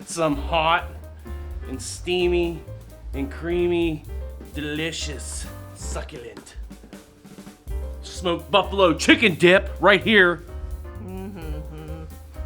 some hot and steamy and creamy, delicious, succulent smoked buffalo chicken dip right here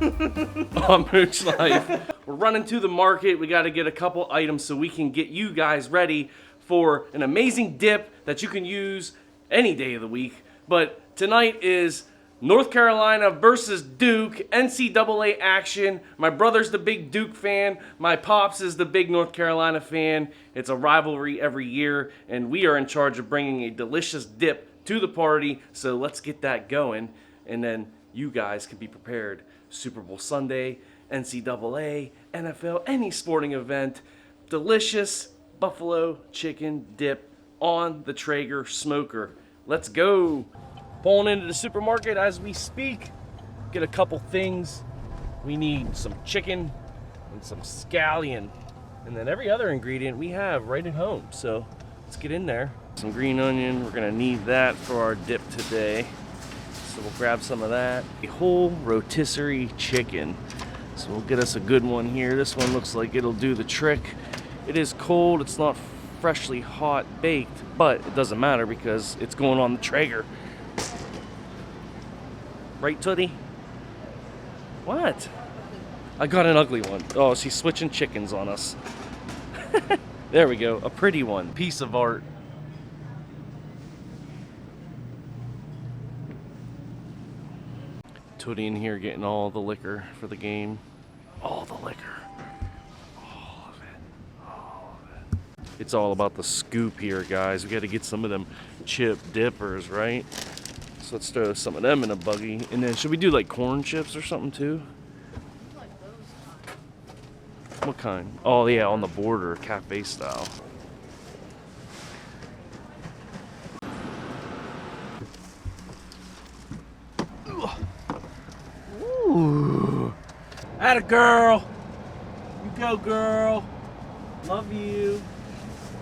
on Mooch Life. We're running to the market. We got to get a couple items so we can get you guys ready for an amazing dip that you can use any day of the week. But tonight is North Carolina versus Duke, NCAA action. My brother's the big Duke fan. My pops is the big North Carolina fan. It's a rivalry every year, and we are in charge of bringing a delicious dip to the party. So let's get that going, and then you guys can be prepared. Super Bowl Sunday, NCAA, NFL, any sporting event. Delicious buffalo chicken dip on the Traeger smoker. Let's go. Pulling into the supermarket as we speak. Get a couple things. We need some chicken and some scallion. And then every other ingredient we have right at home. So let's get in there. Some green onion. We're gonna need that for our dip today. So we'll grab some of that. A whole rotisserie chicken. So we'll get us a good one here. This one looks like it'll do the trick. It is cold. It's not freshly hot baked, but it doesn't matter because it's going on the Traeger. Right, Tootie? What? I got an ugly one. Oh, she's switching chickens on us. There we go. A pretty one. Piece of art. Tootie in here getting all the liquor for the game. All the liquor. All of it. All of it. It's all about the scoop here, guys. We got to get some of them chip dippers, right? So let's throw some of them in a buggy. And then should we do like corn chips or something too? I like those kinds. What kind? Oh yeah, on the border, cafe style. Ooh. Atta girl. You go, girl. Love you.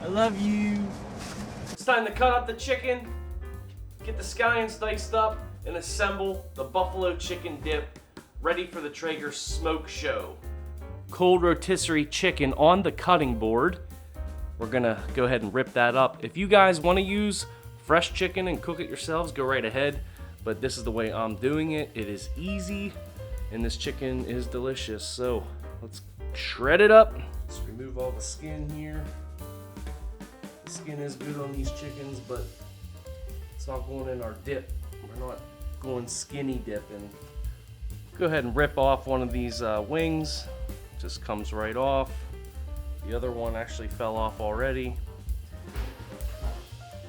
I love you. It's time to cut up the chicken. Get the scallions diced up and assemble the buffalo chicken dip ready for the Traeger smoke show. Cold rotisserie chicken on the cutting board. We're gonna go ahead and rip that up. If you guys wanna use fresh chicken and cook it yourselves, go right ahead. But this is the way I'm doing it. It is easy and this chicken is delicious. So let's shred it up. Let's remove all the skin here. The skin is good on these chickens, but it's not going in our dip. We're not going skinny dipping. Go ahead and rip off one of these wings. Just comes right off. The other one actually fell off already.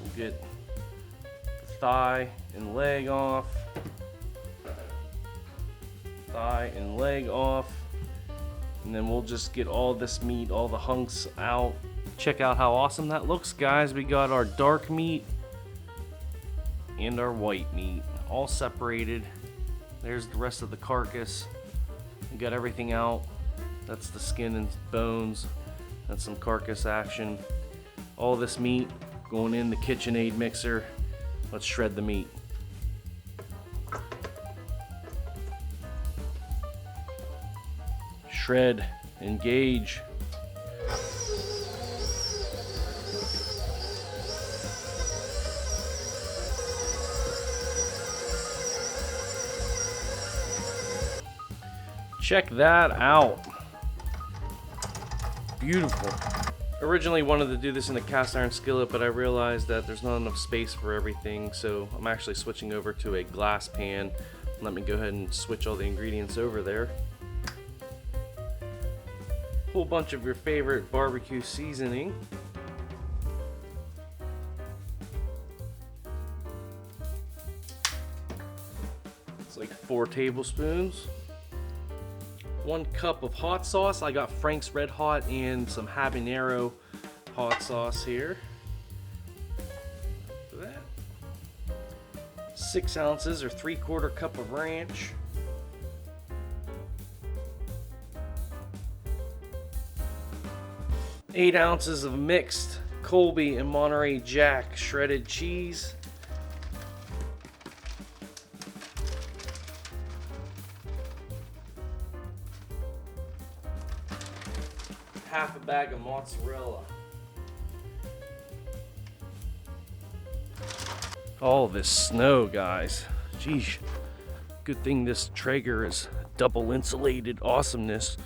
We'll get the thigh and leg off. Thigh and leg off. And then we'll just get all this meat, all the hunks out. Check out how awesome that looks, guys. We got our dark meat and our white meat all separated. There's the rest of the carcass. We got everything out. That's the skin and bones. That's some carcass action. All this meat going in the KitchenAid mixer. Let's shred the meat. Shred, engage. Check that out. Beautiful. Originally wanted to do this in a cast iron skillet, but I realized that there's not enough space for everything, so I'm actually switching over to a glass pan. Let me go ahead and switch all the ingredients over there. Whole bunch of your favorite barbecue seasoning. It's like 4 tablespoons. 1 cup of hot sauce. I got Frank's Red Hot and some habanero hot sauce here. Look at that. 6 ounces or 3/4 cup of ranch. 8 ounces of mixed Colby and Monterey Jack shredded cheese. half a bag of mozzarella. All this snow, guys. Jeez. Good thing this Traeger is double insulated awesomeness,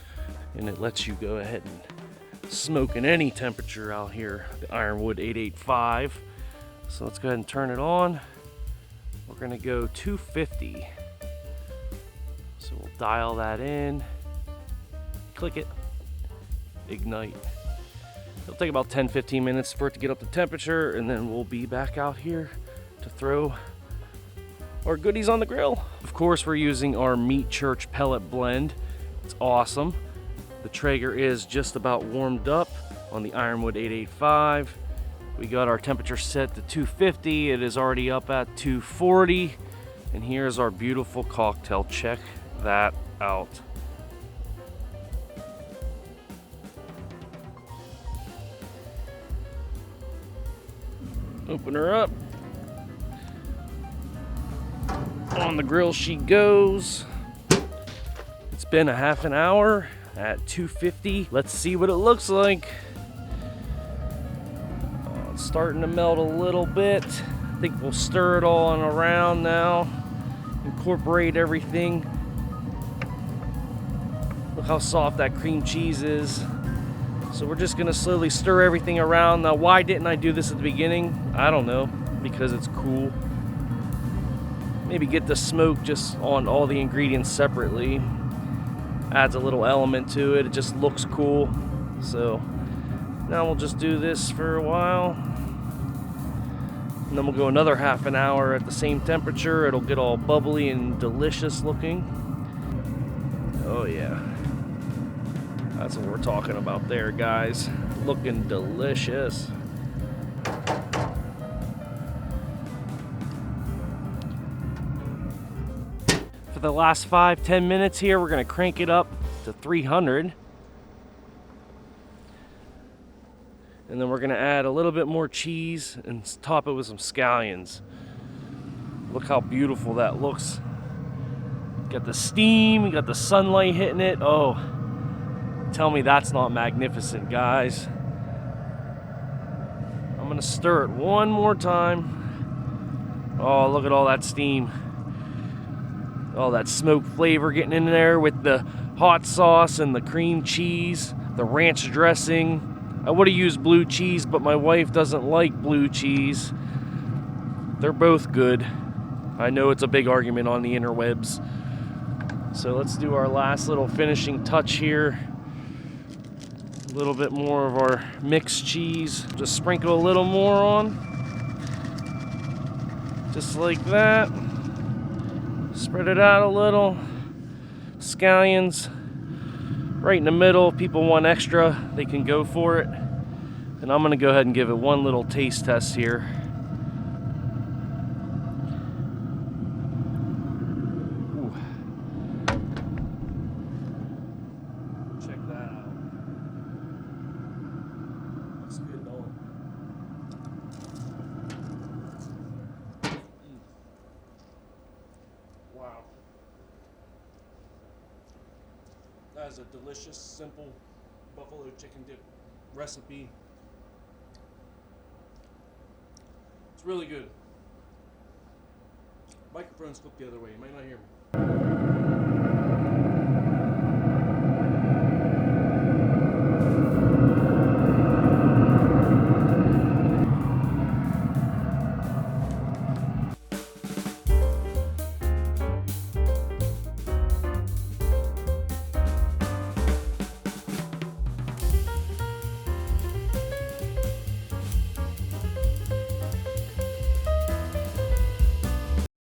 and it lets you go ahead and smoke in any temperature out here. The Ironwood 885. So let's go ahead and turn it on. We're gonna go 250. So we'll dial that in. Click it. Ignite. It'll take about 10-15 minutes for it to get up to temperature, and then we'll be back out here to throw our goodies on the grill. Of course, we're using our Meat Church pellet blend. It's awesome. The Traeger is just about warmed up on the Ironwood 885. We got our temperature set to 250. It is already up at 240. And here's our beautiful cocktail. Check that out. Open her up. On the grill she goes. It's been a half an hour at 250. Let's see what it looks like. Oh, it's starting to melt a little bit. I think we'll stir it all on around now. Incorporate everything. Look how soft that cream cheese is. So we're just gonna slowly stir everything around. Now, why didn't I do this at the beginning? I don't know, because it's cool. Maybe get the smoke just on all the ingredients separately. Adds a little element to it. It just looks cool. So now we'll just do this for a while. And then we'll go another half an hour at the same temperature. It'll get all bubbly and delicious looking. Oh yeah. That's what we're talking about there, guys. Looking delicious. For the last 5-10 minutes here, we're gonna crank it up to 300. And then we're gonna add a little bit more cheese and top it with some scallions. Look how beautiful that looks. Got the steam, got the sunlight hitting it. Oh, tell me that's not magnificent, guys. I'm gonna stir it one more time. Oh, look at all that steam. All that smoke flavor getting in there with the hot sauce and the cream cheese, the ranch dressing. I would have used blue cheese, but my wife doesn't like blue cheese. They're both good. I know it's a big argument on the interwebs. So let's do our last little finishing touch here. A little bit more of our mixed cheese. Just sprinkle a little more on. Just like that. Spread it out a little. Scallions right in the middle. People want extra, they can go for it. And I'm gonna go ahead and give it one little taste test here. Ooh. Check that out. Looks good, don't it? Wow. That is a delicious, simple buffalo chicken dip recipe. It's really good. Microphone's flipped the other way. You might not hear me.